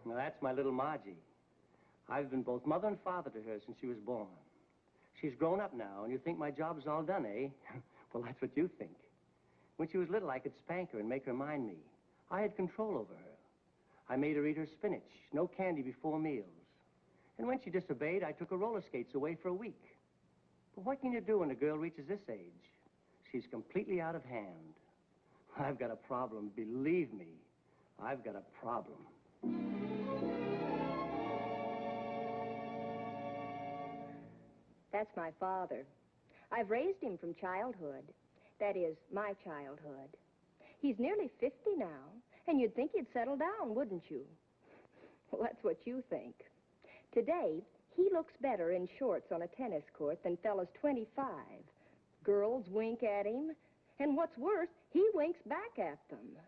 Now, that's my little Margie. I've been both mother and father to her since she was born. She's grown up now, and you think my job's all done, eh? Well, that's what you think. When she was little, I could spank her and make her mind me. I had control over her. I made her eat her spinach, no candy before meals. And when she disobeyed, I took her roller skates away for a week. But what can you do when a girl reaches this age? She's completely out of hand. I've got a problem, believe me. I've got a problem. That's my father. I've raised him from childhood. That is, my childhood. He's nearly 50 now, and you'd think he'd settle down, wouldn't you? Well, that's what you think. Today, he looks better in shorts on a tennis court than fellas 25. Girls wink at him, and what's worse, he winks back at them.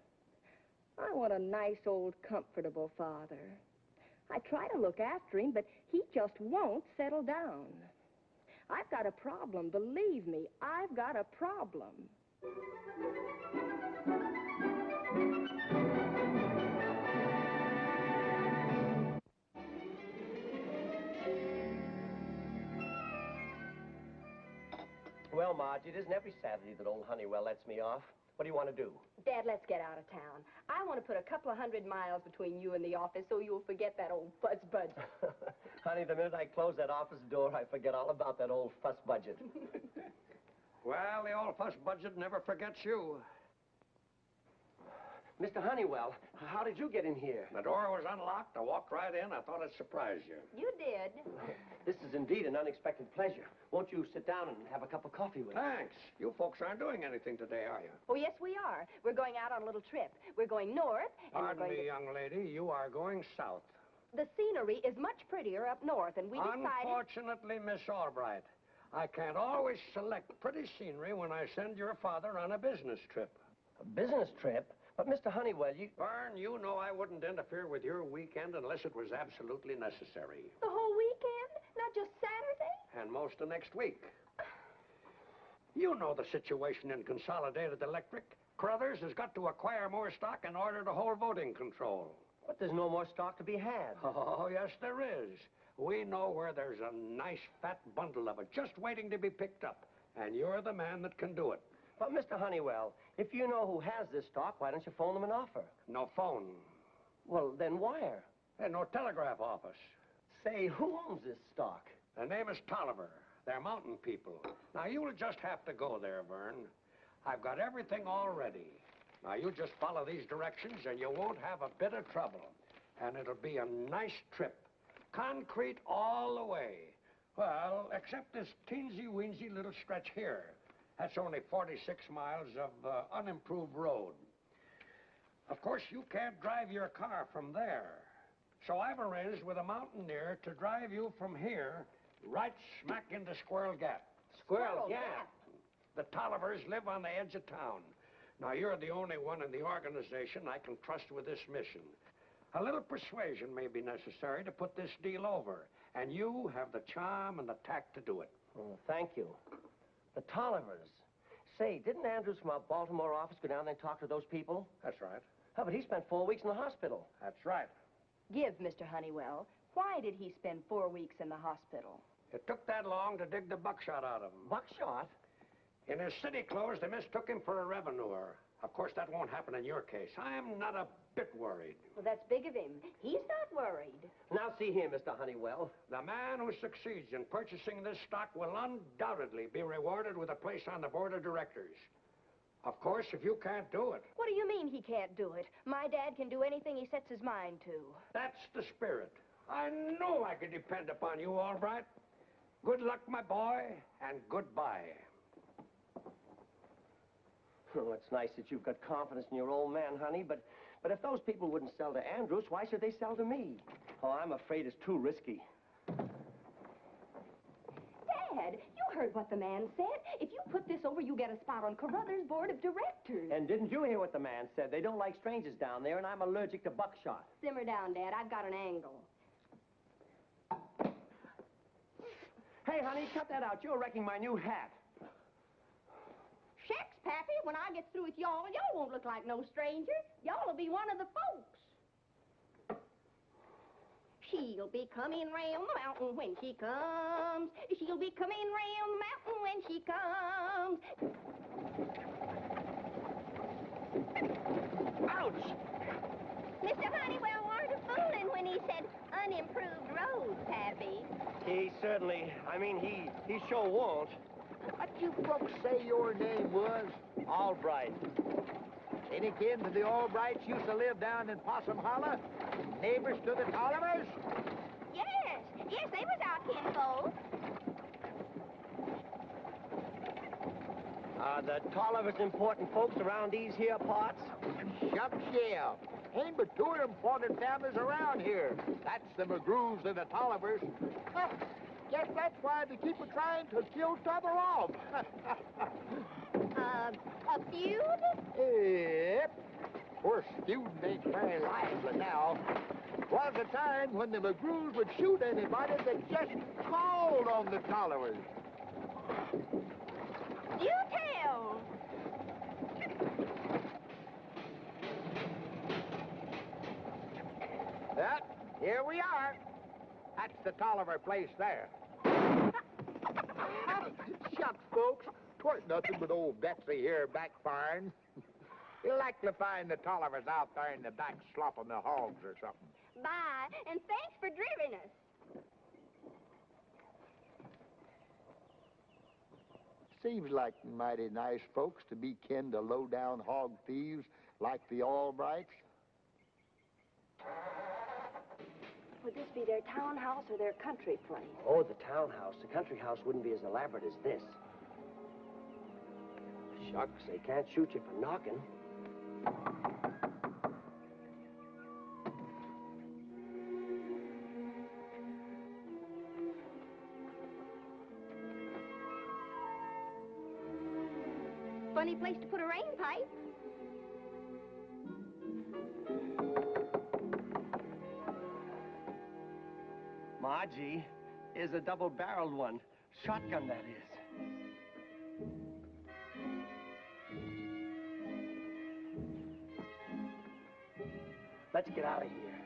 I want a nice, old, comfortable father. I try to look after him, but he just won't settle down. I've got a problem, believe me, I've got a problem. Well, Marge, it isn't every Saturday that old Honeywell lets me off. What do you want to do? Dad, let's get out of town. I want to put a couple of 100 miles between you and the office so you'll forget that old fuss budget. Honey, the minute I close that office door, I forget all about that old fuss budget. Well, the old fuss budget never forgets you. Mr. Honeywell, how did you get in here? The door was unlocked. I walked right in. I thought I'd surprise you. You did. This is indeed an unexpected pleasure. Won't you sit down and have a cup of coffee with me? Thanks. You folks aren't doing anything today, are you? Oh, yes, we are. We're going out on a little trip. We're going north, and Pardon me, young lady. You are going south. The scenery is much prettier up north, and we decided... Unfortunately, Miss Albright, I can't always select pretty scenery when I send your father on a business trip. A business trip? But, Mr. Honeywell, you... Vern, you know I wouldn't interfere with your weekend unless it was absolutely necessary. The whole weekend? Not just Saturday? And most of next week. You know the situation in Consolidated Electric. Crothers has got to acquire more stock in order to hold voting control. But there's no more stock to be had. Oh, yes, there is. We know where there's a nice fat bundle of it just waiting to be picked up. And you're the man that can do it. But, Mr. Honeywell, if you know who has this stock, why don't you phone them an offer? No phone. Well, then wire. And no telegraph office. Say, who owns this stock? Their name is Tolliver. They're mountain people. Now, you'll just have to go there, Vern. I've got everything all ready. Now, you just follow these directions, and you won't have a bit of trouble. And it'll be a nice trip. Concrete all the way. Well, except this teensy-weensy little stretch here. That's only 46 miles of unimproved road. Of course, you can't drive your car from there. So I've arranged with a mountaineer to drive you from here right smack into Squirrel Gap. Squirrel Gap? The Tollivers live on the edge of town. Now, you're the only one in the organization I can trust with this mission. A little persuasion may be necessary to put this deal over, and you have the charm and the tact to do it. Oh, thank you. The Tollivers. Say, didn't Andrews from our Baltimore office go down there and talk to those people? That's right. Oh, but he spent 4 weeks in the hospital. That's right. Give, Mr. Honeywell. Why did he spend 4 weeks in the hospital? It took that long to dig the buckshot out of him. Buckshot? In his city clothes, they mistook him for a revenuer. Of course, that won't happen in your case. I'm not a bit worried. Well, that's big of him. He's not worried. Now, see here, Mr. Honeywell. The man who succeeds in purchasing this stock will undoubtedly be rewarded with a place on the board of directors. Of course, if you can't do it. What do you mean he can't do it? My dad can do anything he sets his mind to. That's the spirit. I know I can depend upon you, all right. Good luck, my boy, and goodbye. Oh, it's nice that you've got confidence in your old man, honey, but But if those people wouldn't sell to Andrews, why should they sell to me? Oh, I'm afraid it's too risky. Dad, you heard what the man said. If you put this over, you get a spot on Carruthers' board of directors. And didn't you hear what the man said? They don't like strangers down there, and I'm allergic to buckshot. Simmer down, Dad. I've got an angle. Hey, honey, cut that out. You're wrecking my new hat. Shucks, Pappy, when I get through with y'all won't look like no stranger. Y'all will be one of the folks. She'll be coming round the mountain when she comes. She'll be coming round the mountain when she comes. Ouch! Mr. Honeywell wasn't fooling when he said unimproved road, Pappy. He certainly, he sure won't. What you folks say your name was? Albright. Any kin to the Albrights used to live down in Possum Hollow? Neighbors to the Tollivers? Yes, they was our kinfolk. Are the Tollivers important folks around these here parts? Shucks, yeah. Ain't but two important families around here. That's the McGrews and the Tollivers. Guess that's why they keep trying to kill t'other off. A feud? Yep. Of course, feuding ain't very lively now. Was a time when the McGrews would shoot anybody that just called on the Tollivers. You tell. Yep, here we are. That's the Tolliver place there. Shucks, folks. 'Twarn't nothing but old Betsy here backfiring. You'll likely find the Tollivers out there in the back slopping the hogs or something. Bye, and thanks for driving us. Seems like mighty nice folks to be kin to low-down hog thieves like the Albrights. Would this be their townhouse or their country place? Oh, the townhouse. The country house wouldn't be as elaborate as this. Shucks, they can't shoot you for knocking. Funny place to put a rain pipe. Margie is a double-barreled one. Shotgun, that is. Let's get out of here.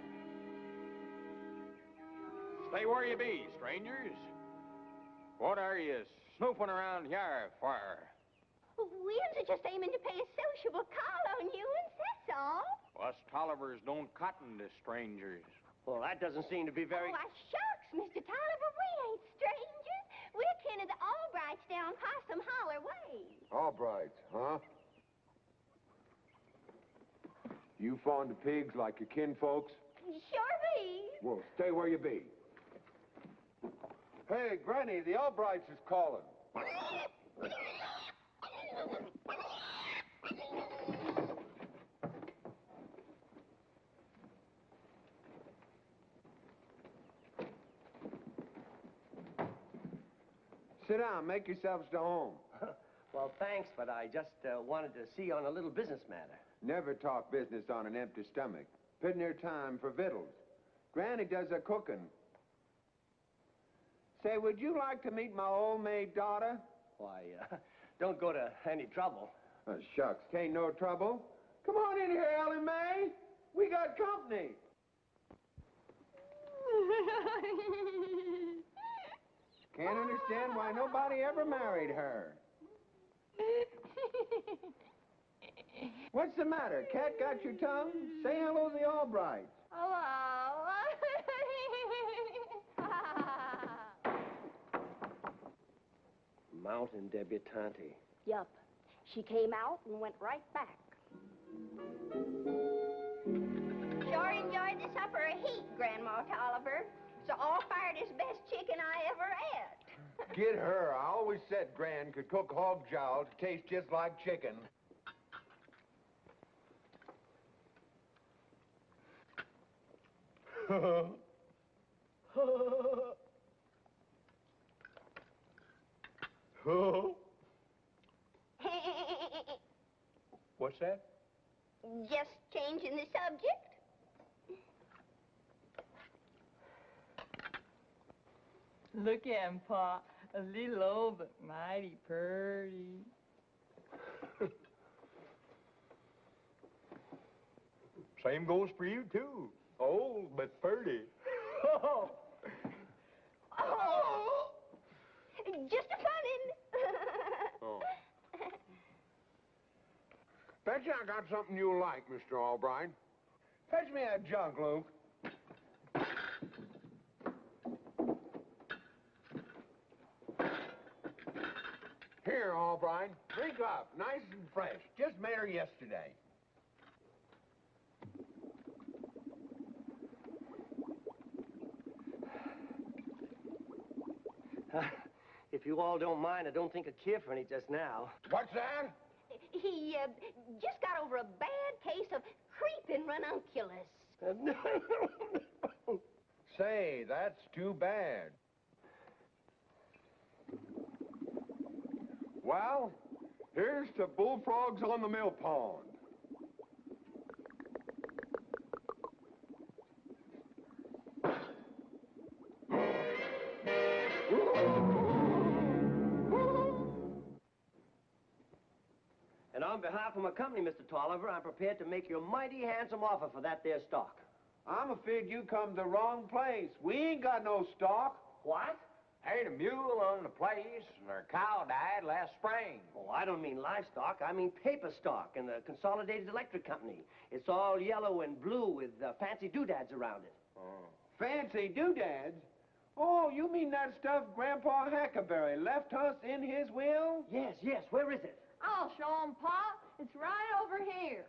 Stay where you be, strangers. What are you snooping around here for? We was just aiming to pay a sociable call on you, and that's all. Us Tollivers don't cotton to strangers. Well, that doesn't seem to be very... Oh, why, shucks, Mr. Tolliver, we ain't strangers. We're kin of the Albrights down Possum Holler way. Albrights, huh? You fond of pigs like your kinfolks? Sure be. Well, stay where you be. Hey, Granny, the Albrights is calling. Sit down, make yourselves to home. Well, thanks, but I just wanted to see you on a little business matter. Never talk business on an empty stomach. Pitting her time for victuals. Granny does the cooking. Say, would you like to meet my old maid daughter? Why, don't go to any trouble. Shucks, ain't no trouble. Come on in here, Ellie Mae. We got company. Can't understand why nobody ever married her. What's the matter? Cat got your tongue? Say hello to the Albrights. Hello. Mountain debutante. Yup. She came out and went right back. Sure enjoyed the supper a heap, Grandma Tolliver. So all fired is best chicken I ever ate. Get her. I always said Gran could cook hog jowl to taste just like chicken. What's that? Just changing the subject. Look at him, Pa. A little old, but mighty purty. Same goes for you, too. Old, but pretty. Oh! Just a funnin'. Oh. Bet you I got something you'll like, Mr. Albright. Fetch me that jug, Luke. Here, Albright. Drink up, nice and fresh. Just made her yesterday. If you all don't mind, I don't think I care for any just now. What's that? He just got over a bad case of creeping ranunculus. Say, that's too bad. Well, here's to bullfrogs on the mill pond. And on behalf of my company, Mr. Tolliver, I'm prepared to make you a mighty handsome offer for that there stock. I'm afraid you come to the wrong place. We ain't got no stock. What? Ain't a mule on the place. Their cow died last spring. Oh, I don't mean livestock. I mean paper stock in the Consolidated Electric Company. It's all yellow and blue with fancy doodads around it. Oh. Fancy doodads? Oh, you mean that stuff Grandpa Huckleberry left us in his will? Yes, yes. Where is it? I'll show him, Pa. It's right over here.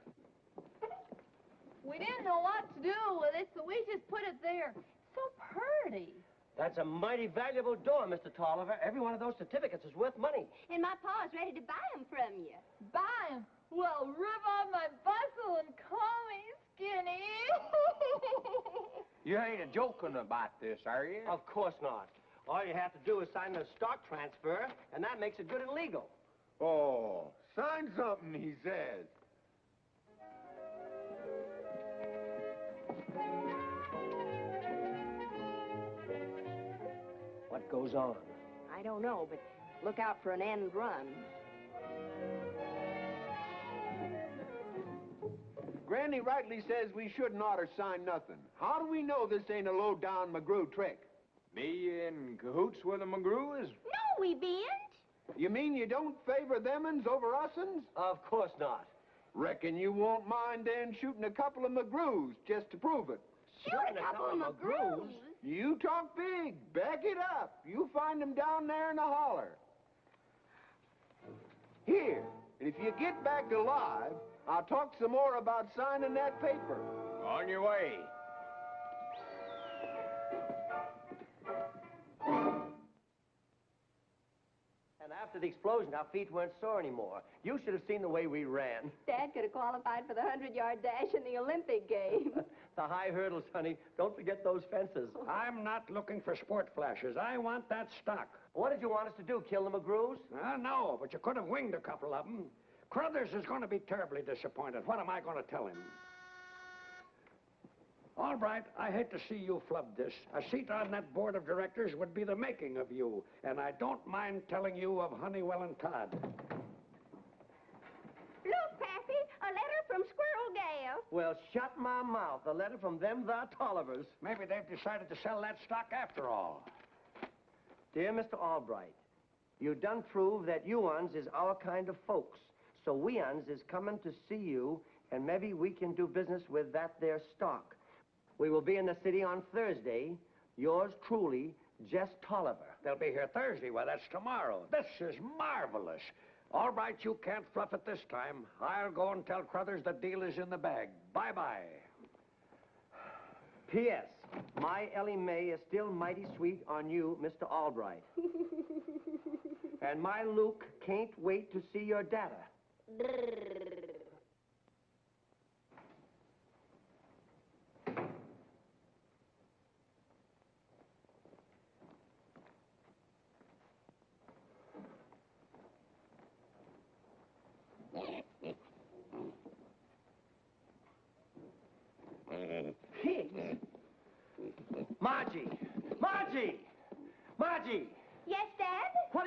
We didn't know what to do with it, so we just put it there. So pretty. That's a mighty valuable door, Mr. Tolliver. Every one of those certificates is worth money. And my pa's ready to buy 'em from you. Buy him. Well, rip off my bustle and call me skinny. You ain't a-joking about this, are you? Of course not. All you have to do is sign a stock transfer, and that makes it good and legal. Oh, sign something, he says. What goes on? I don't know, but look out for an end run. Granny rightly says we shouldn't oughter sign nothing. How do we know this ain't a low-down McGrew trick? Me in cahoots with the McGrews? No, we bean't. You mean you don't favor them uns over us uns? Of course not. Reckon you won't mind then shooting a couple of McGrews just to prove it. Shoot a couple of McGrews. You talk big. Back it up. You find them down there in the holler. Here, and if you get back alive, I'll talk some more about signing that paper. On your way. And after the explosion, our feet weren't sore anymore. You should have seen the way we ran. Dad could have qualified for the 100-yard dash in the Olympic Games. The high hurdles, honey. Don't forget those fences. I'm not looking for sport flashes. I want that stock. What did you want us to do, kill the McGrews? No, but you could have winged a couple of them. Crothers is going to be terribly disappointed. What am I going to tell him? All right, I hate to see you flub this. A seat on that board of directors would be the making of you, and I don't mind telling you of Honeywell and Todd. Look, Pappy, a letter from Squirrel Gale. Well, shut my mouth. A letter from them the Tollivers. Maybe they've decided to sell that stock after all. Dear Mr. Albright, you done prove that you uns is our kind of folks. So we uns is coming to see you, and maybe we can do business with that there stock. We will be in the city on Thursday. Yours truly, Jess Tolliver. They'll be here Thursday. Well, that's tomorrow. This is marvelous. All right, you can't fluff it this time. I'll go and tell Crothers the deal is in the bag. Bye-bye. P.S. My Ellie Mae is still mighty sweet on you, Mr. Albright. And my Luke can't wait to see your data.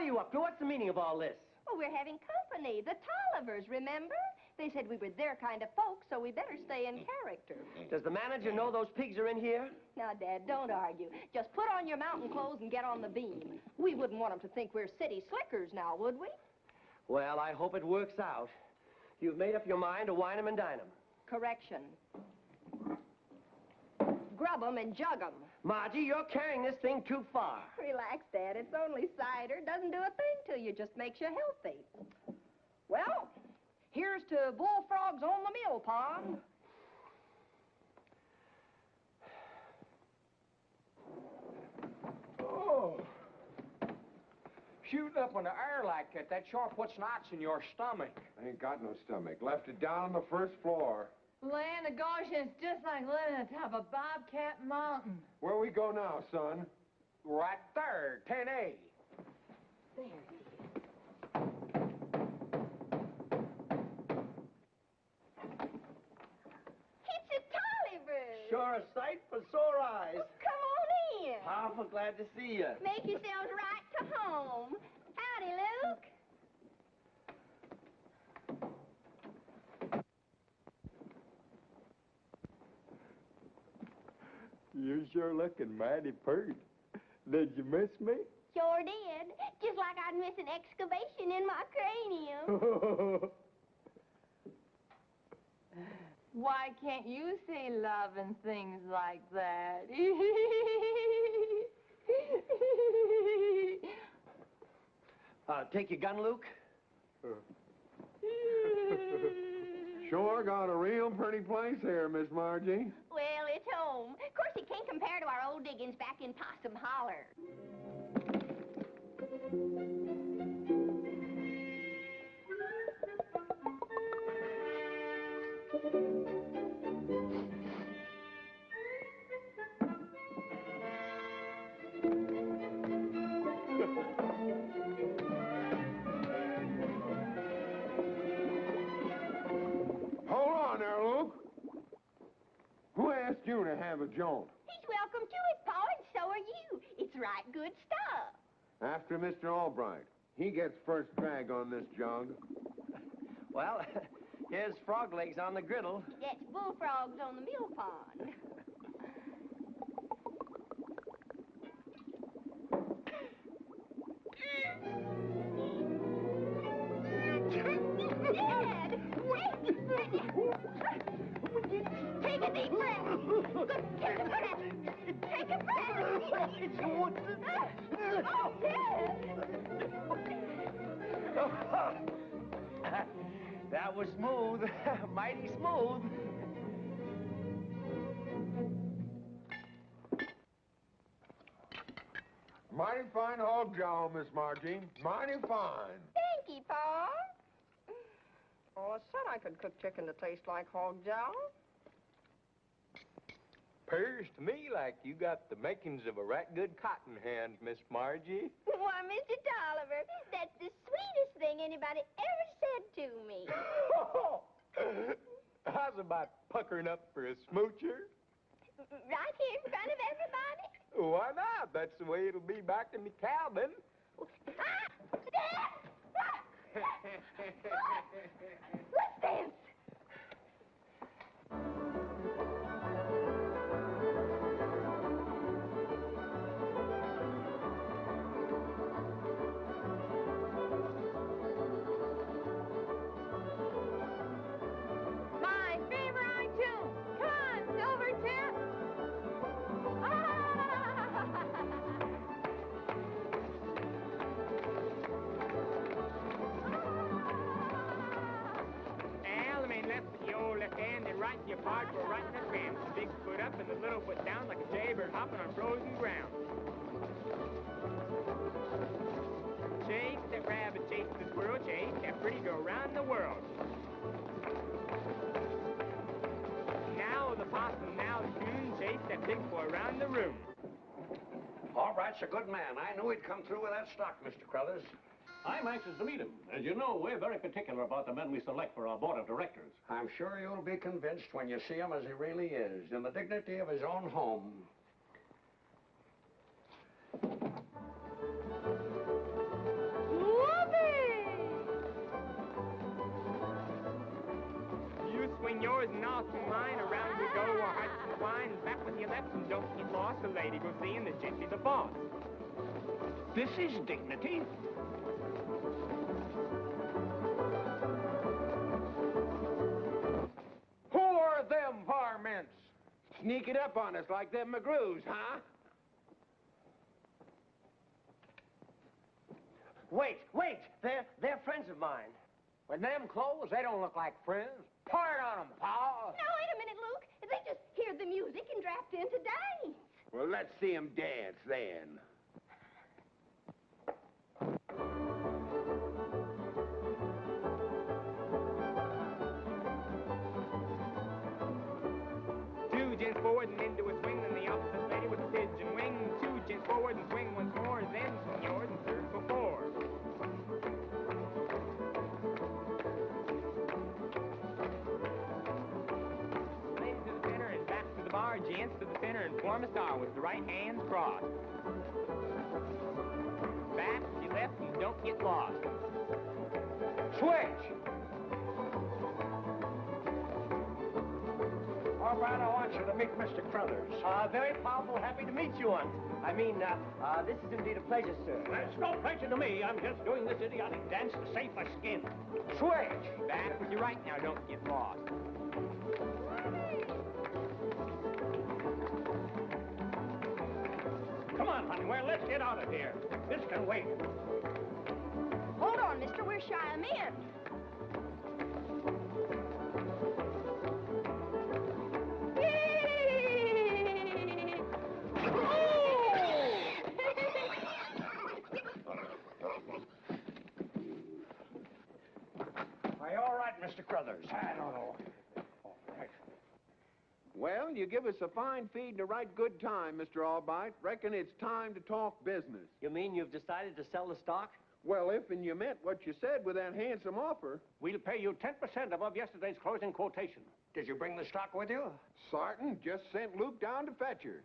are you up to? What's the meaning of all this? Oh, we're having company. The Tollivers, remember? They said we were their kind of folks, so we better stay in character. Does the manager know those pigs are in here? Now, Dad, don't argue. Just put on your mountain clothes and get on the beam. We wouldn't want them to think we're city slickers now, would we? Well, I hope it works out. You've made up your mind to wine 'em and dine 'em. Correction. Grub 'em and jug 'em. Margie, you're carrying this thing too far. Relax, Dad. It's only cider. Doesn't do a thing to you. Just makes you healthy. Well, here's to bullfrogs on the mill pond. Oh. Shooting up in the air like that sure puts knots in your stomach. I ain't got no stomach. Left it down on the first floor. Land of Goshen, it's just like living on top of Bobcat Mountain. Where we go now, son? Right there, 10A. There. It's a Tolliver. Sure a sight for sore eyes. Come on in. Powerful glad to see you. Make yourselves right to home. Howdy, Luke. You're sure looking mighty pert. Did you miss me? Sure did. Just like I'd miss an excavation in my cranium. Why can't you say love and things like that? Take your gun, Luke? Sure got a real pretty place here, Miss Margie. Well, it's home. Of course, it can't compare to our old diggings back in Possum Holler. Hold on there, Luke. Who asked you to have a jolt? He's welcome to it, Pa, and so are you. It's right good stuff. After Mr. Albright. He gets first drag on this jug. Well, here's frog legs on the griddle. That's bullfrogs on the mill pond. Dad! Take a deep breath. Take a breath. Take a breath. Oh, Dad! That was smooth. Mighty smooth. Mighty fine hog jowl, Miss Margie. Mighty fine. Thank you, Pa. Oh, I said I could cook chicken to taste like hog jowl. Appears to me like you got the makings of a right good cotton hand, Miss Margie. Why, Mr. Tolliver, that's the sweetest thing anybody ever said to me. How's about puckering up for a smoocher? Right here in front of everybody? Why not? That's the way it'll be back in the cabin. Ah! Dad! Let's dance. My favorite tune. Come on, Silvertip. Al, main left with your old left hand, and right your part for right in the tramp. Big foot up and the little foot down like a jaybird hopping on frozen ground. Chase that rabbit, chase the squirrel, chase that pretty girl around the world. Now the possum, now the coon, chase that big boy around the room. All right's a good man. I knew he'd come through with that stock, Mr. Crothers. I'm anxious to meet him. As you know, we're very particular about the men we select for our board of directors. I'm sure you'll be convinced when you see him as he really is, in the dignity of his own home. yours and also mine. Around we go, our hearts entwine. Back with your left and don't get lost. The lady goes seeing the gentry the boss. This is dignity. Who are them varmints? Sneaking up on us like them McGrews, huh? Wait! They're friends of mine. With them clothes, they don't look like friends. Part on them, Pa. Now, wait a minute, Luke. They just heard the music and dropped in to dance. Well, let's see 'em dance then. Two gents forward and into a swing, and the opposite lady with a pigeon wing. Two gents forward and swing once more, then yours and third before. Ladies to the center and back to the bar, gents to the center and form a star with the right hand crossed. Back to your left and don't get lost. Switch! All right, I want you to meet Mr. Crothers. Very powerful, happy to meet you, Aunt. This is indeed a pleasure, sir. That's no pleasure to me. I'm just doing this idiotic dance to save my skin. Switch! Back with your right now, don't get lost. Come on, Honeywell, let's get out of here. This can wait. Hold on, mister. We're shy 'em in. Are you all right, Mr. Crothers? I don't know. Well, you give us a fine feed and a right good time, Mr. Albright. Reckon it's time to talk business. You mean you've decided to sell the stock? Well, if and you meant what you said with that handsome offer. We'll pay you 10% above yesterday's closing quotation. Did you bring the stock with you? Sartin just sent Luke down to fetch her.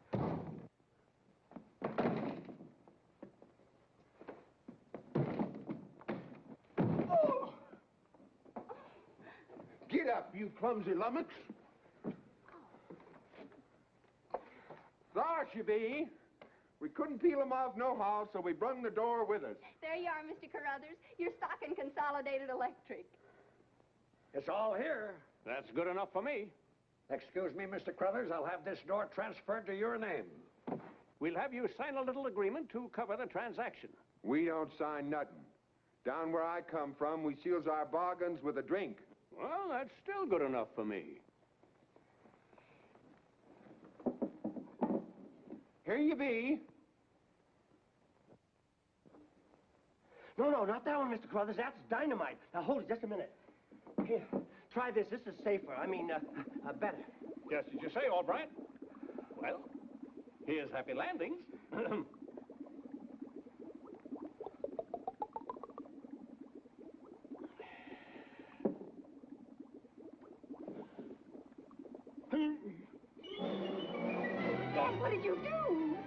Oh! Get up, you clumsy lummox. There she be. We couldn't peel 'em off nohow, so we brung the door with us. There you are, Mr. Carruthers. Your stock in Consolidated Electric. It's all here. That's good enough for me. Excuse me, Mr. Crothers, I'll have this door transferred to your name. We'll have you sign a little agreement to cover the transaction. We don't sign nothing. Down where I come from, we seals our bargains with a drink. Well, that's still good enough for me. Here you be. No, not that one, Mr. Crothers. That's dynamite. Now, hold it just a minute. Here, try this. This is safer. Better. Just as you say, Albright. Well, here's happy landings. Dad, what did you do?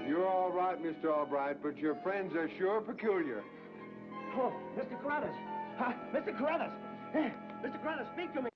You're all right, Mr. Albright, but your friends are sure peculiar. Oh, Mr. Carruthers. Mr. Carruthers. Mr. Carruthers, speak to me.